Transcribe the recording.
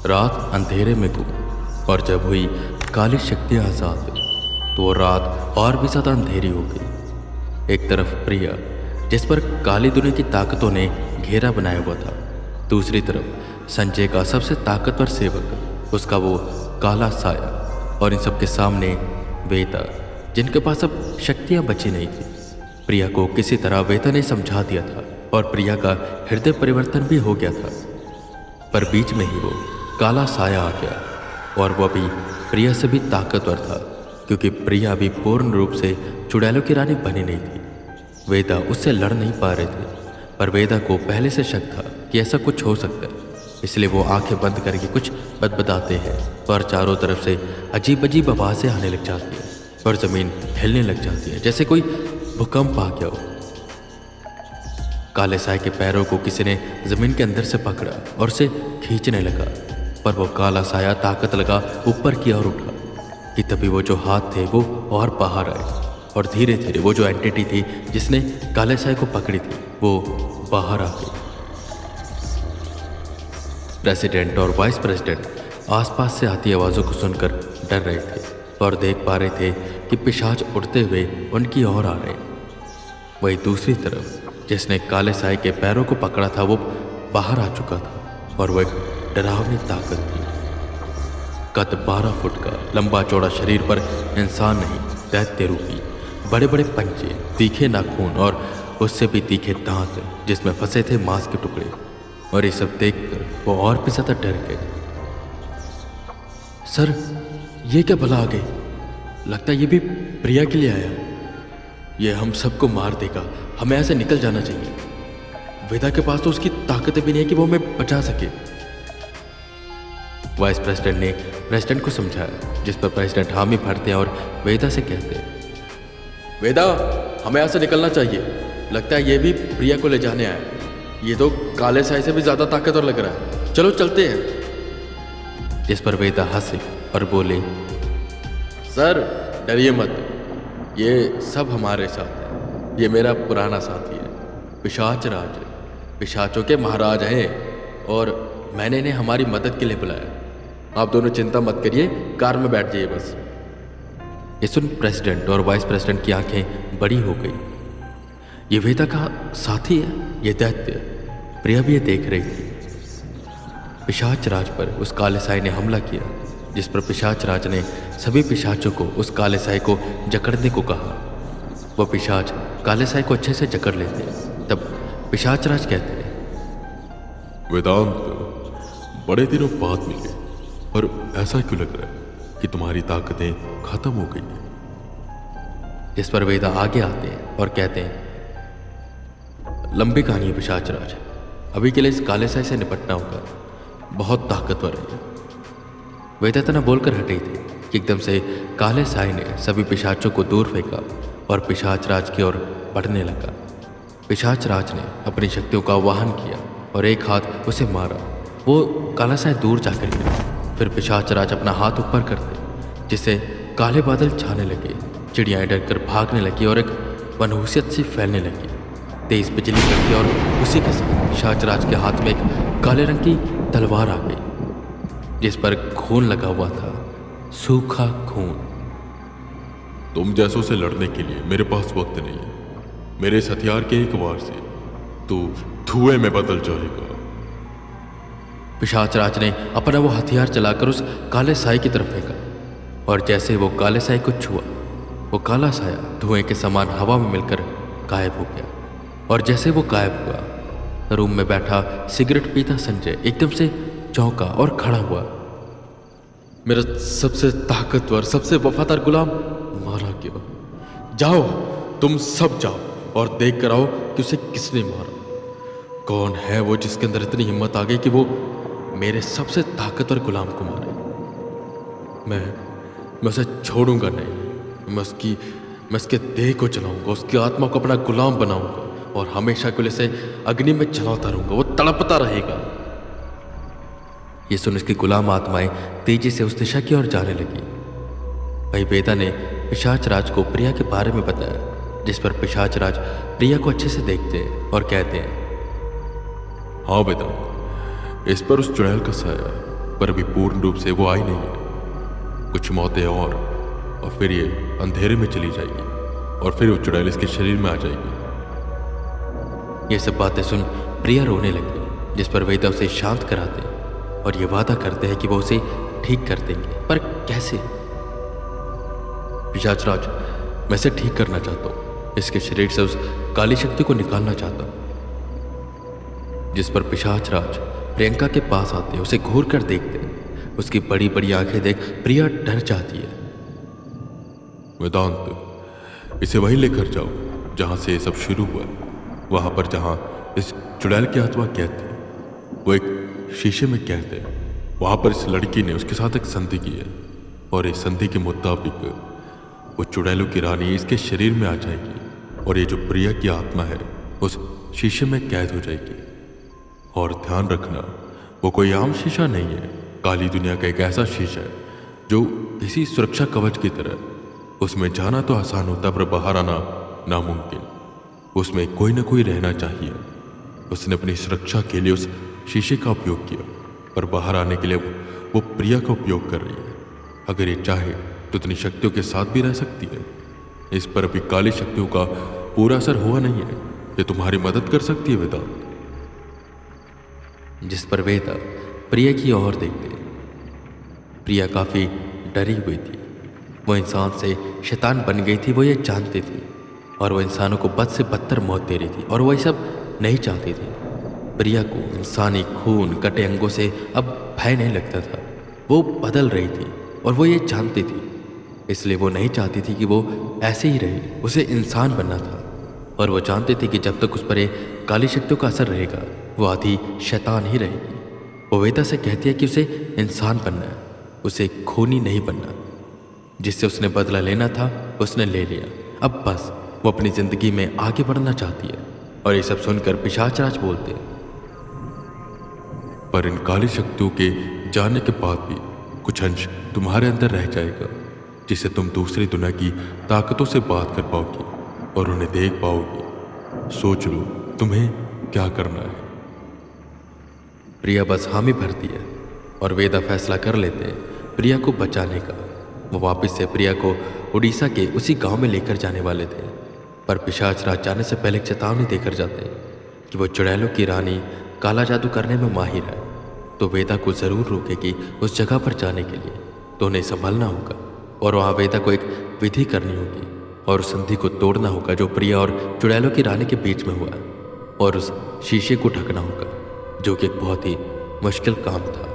रात अंधेरे में गुम, और जब हुई काली शक्तियाँ आजाद तो वो रात और भी ज़्यादा अंधेरी हो गई। एक तरफ प्रिया जिस पर काली दुनिया की ताकतों ने घेरा बनाया हुआ था, दूसरी तरफ संजय का सबसे ताकतवर सेवक, उसका वो काला साया, और इन सब के सामने वेदा, जिनके पास अब शक्तियाँ बची नहीं थी। प्रिया को किसी तरह वेदा ने समझा दिया था और प्रिया का हृदय परिवर्तन भी हो गया था, पर बीच में ही वो काला साया आ गया और वह भी प्रिया से भी ताकतवर था, क्योंकि प्रिया अभी पूर्ण रूप से चुड़ैलों की रानी बनी नहीं थी। वेदा उससे लड़ नहीं पा रहे थे, पर वेदा को पहले से शक था कि ऐसा कुछ हो सकता है, इसलिए वो आंखें बंद करके कुछ बतबताते हैं और चारों तरफ से अजीब अजीब आवाज़ें आने लग जाती हैं और ज़मीन हिलने लग जाती है जैसे कोई भूकंप आ गया हो। काले साए के पैरों को किसी ने ज़मीन के अंदर से पकड़ा और उसे खींचने लगा, पर वो काला साया ताकत लगा ऊपर की ओर उठा कि तभी वो जो हाथ थे वो और बाहर आए और धीरे धीरे वो जो एंटिटी थी जिसने काले साए को पकड़ी थी वो बाहर आ गई। प्रेसिडेंट और वाइस प्रेसिडेंट आसपास से आती आवाज़ों को सुनकर डर रहे थे और देख पा रहे थे कि पिशाच उड़ते हुए उनकी ओर आ रहे हैं। वहीं दूसरी तरफ जिसने काले साए के पैरों को पकड़ा था वो बाहर आ चुका था और वह एक डरावनी ताकत थी। कद 12 फुट का लंबा चौड़ा शरीर पर इंसान नहीं, दैत्य रूपी बड़े बड़े पंजे, तीखे नाखून और उससे भी तीखे दांत जिसमें फंसे थे मांस के टुकड़े, और ये सब देखकर वो और भी ज्यादा डर गए। सर, ये क्या भला आ गए? लगता है ये भी प्रिया के लिए आया। ये हम सबको मार देगा, हमें ऐसे निकल जाना चाहिए। वेदा के पास तो उसकी ताकत भी नहीं है कि वो हमें बचा सके। वाइस प्रेसिडेंट ने प्रेसिडेंट को समझाया, जिस पर प्रेसिडेंट हामी भरते हैं और वेदा से कहते हैं, वेदा, हमें यहाँ से निकलना चाहिए। लगता है ये भी प्रिया को ले जाने आया। ये तो काले साए से भी ज्यादा ताकतवर लग रहा है। चलो चलते हैं। जिस पर वेदा हंसे और बोले, सर डरिए मत, ये सब हमारे साथ है। ये मेरा पुराना साथी है, पिशाच राज, पिशाचों के महाराज हैं, और मैंने इन्हें हमारी मदद के लिए बुलाया। आप दोनों चिंता मत करिए, कार में बैठ जाइए बस। ये सुन प्रेसिडेंट और वाइस प्रेसिडेंट की आंखें बड़ी हो गई। ये वेदा का साथी है, ये दैत्य। प्रिया भी ये देख रही थी। पिशाच राज पर उस काले साए ने हमला किया, जिस पर पिशाच राज ने सभी पिशाचों को उस काले साए को जकड़ने को कहा। वो पिशाच काले साए को अच्छे से जकड़ लेते। तब पिशाच राज कहते हैं, वेदांत, बड़े दिनों बाद मिले, और ऐसा क्यों लग रहा है कि तुम्हारी ताकतें खत्म हो गई हैं? जिस पर वेदा आगे आते हैं और कहते हैं, लंबी कहानी है पिशाच राज, अभी के लिए इस काले साए से निपटना होगा, बहुत ताकतवर है। वेदा इतना बोलकर हटे थे कि एकदम से काले साए ने सभी पिशाचों को दूर फेंका और पिशाच राज की ओर बढ़ने लगा। पिशाच राज ने अपनी शक्तियों का आवाहन किया और एक हाथ उसे मारा। वो काला साए दूर जाकर गिरा। फिर पिशाच राज अपना हाथ ऊपर करते, जिससे काले बादल छाने लगे। चिड़ियाएं डरकर भागने लगी और एक मनहूसियत सी फैलने लगी। तेज बिजली कड़की और उसी के साथ पिशाच राज के हाथ में एक काले रंग की तलवार आ गई, जिस पर खून लगा हुआ था, सूखा खून। तुम जैसों से लड़ने के लिए मेरे पास वक्त नहीं है। मेरे इस हथियार के एक वार से तू धुएं में बदल जाएगा। पिशाच राज ने अपना वो हथियार चलाकर उस काले साए की तरफ फेंका, और जैसे वो काले साए को छुआ, वो काला साया धुएं के समान हवा में मिलकर गायब हो गया। और जैसे वो गायब हुआ, रूम में बैठा सिगरेट पीता संजय एकदम से चौंका और खड़ा हुआ। मेरा सबसे ताकतवर, सबसे वफादार गुलाम मारा गया। जाओ, तुम सब जाओ और देख कर आओ कि उसे किसने मारा। कौन है वो जिसके अंदर इतनी हिम्मत आ गई कि वो मेरे सबसे ताकतवर गुलाम को मारे। मैं उसे छोड़ूंगा नहीं। मैं उसके देह को जलाऊंगा, उसकी आत्मा को अपना गुलाम बनाऊंगा और हमेशा के लिए उसे अग्नि में जलाता रहूंगा। वो तड़पता रहेगा। ये सुन उसकी गुलाम आत्माएं तेजी से उस दिशा की ओर जाने लगी। भाई वेदा ने पिशाच राज को प्रिया के बारे में बताया, जिस पर पिशाच राज प्रिया को अच्छे से देखते हैं और कहते हैं, हाँ वेदांत, इस पर उस चुड़ैल का साया पर अभी पूर्ण रूप से वो आई नहीं है। कुछ मौतें और फिर ये अंधेरे में चली जाएगी और फिर वो चुड़ैल इसके शरीर में आ जाएगी। ये सब बातें सुन प्रिया रोने लगी, जिस पर वेदा उसे शांत कराते और ये वादा करते हैं कि वो उसे ठीक कर देंगे। पर कैसे? पिशाचराज, मैं इसे ठीक करना चाहता हूँ, इसके शरीर से उस काली शक्ति को निकालना चाहता हूँ। जिस पर पिशाचराज प्रियंका के पास आते, उसे घूर कर देखते। उसकी बड़ी बड़ी आंखें देख प्रिया डर जाती है। वेदांत, इसे वहीं लेकर जाओ जहां से ये सब शुरू हुआ, वहां पर जहां इस चुड़ैल की आत्मा कैद थी। वो एक शीशे में कैद है। वहां पर इस लड़की ने उसके साथ एक संधि की है और इस संधि के मुताबिक वो चुड़ैलों की रानी इसके शरीर में आ जाएगी और ये जो प्रिया की आत्मा है उस शीशे में कैद हो जाएगी। और ध्यान रखना, वो कोई आम शीशा नहीं है। काली दुनिया का एक ऐसा शीशा है जो किसी सुरक्षा कवच की तरह। उसमें जाना तो आसान होता पर बाहर आना नामुमकिन। उसमें कोई ना कोई रहना चाहिए। उसने अपनी सुरक्षा के लिए उस शीशे का उपयोग किया, पर बाहर आने के लिए वो प्रिया का उपयोग कर रही है। अगर ये चाहे तो इतनी शक्तियों के साथ भी रह सकती है। इस पर अभी काली शक्तियों का पूरा असर हुआ नहीं है। ये तुम्हारी मदद कर सकती है वेदांत। जिस पर वेदा प्रिया की ओर देखते। प्रिया काफी डरी हुई थी। वो इंसान से शैतान बन गई थी, वो ये जानती थी, और वो इंसानों को बद से बदतर मौत दे रही थी और वो ये सब नहीं चाहती थी। प्रिया को इंसानी खून कटे अंगों से अब भय नहीं लगता था। वो बदल रही थी और वो ये जानती थी, इसलिए वो नहीं चाहती थी कि वो ऐसे ही रहे। उसे इंसान बनना था और वो जानती थी कि जब तक उस पर ये काली शक्तियों का असर रहेगा वो आधी शैतान ही रहेगी। वो वेदा से कहती है कि उसे इंसान बनना है, उसे खूनी नहीं बनना। जिससे उसने बदला लेना था उसने ले लिया, अब बस वो अपनी जिंदगी में आगे बढ़ना चाहती है। और ये सब सुनकर पिशाचराज बोलते हैं, पर इन काली शक्तियों के जाने के बाद भी कुछ अंश तुम्हारे अंदर रह जाएगा, जिससे तुम दूसरी दुनिया की ताकतों से बात कर पाओगी और उन्हें देख पाओगी। सोच लो तुम्हें क्या करना है। प्रिया बस हामी भरती है और वेदा फैसला कर लेते हैं प्रिया को बचाने का। वो वापस से प्रिया को उड़ीसा के उसी गांव में लेकर जाने वाले थे, पर पिशाचराज जाने से पहले एक चेतावनी देकर जाते कि वो चुड़ैलों की रानी काला जादू करने में माहिर है, तो वेदा को ज़रूर रोकेगी उस जगह पर जाने के लिए। तो उन्हें संभलना होगा और वहाँ वेदा को एक विधि करनी होगी और उस संधि को तोड़ना होगा जो प्रिया और चुड़ैलों की रानी के बीच में हुआ, और उस शीशे को ढकना होगा, जो कि एक बहुत ही मुश्किल काम था।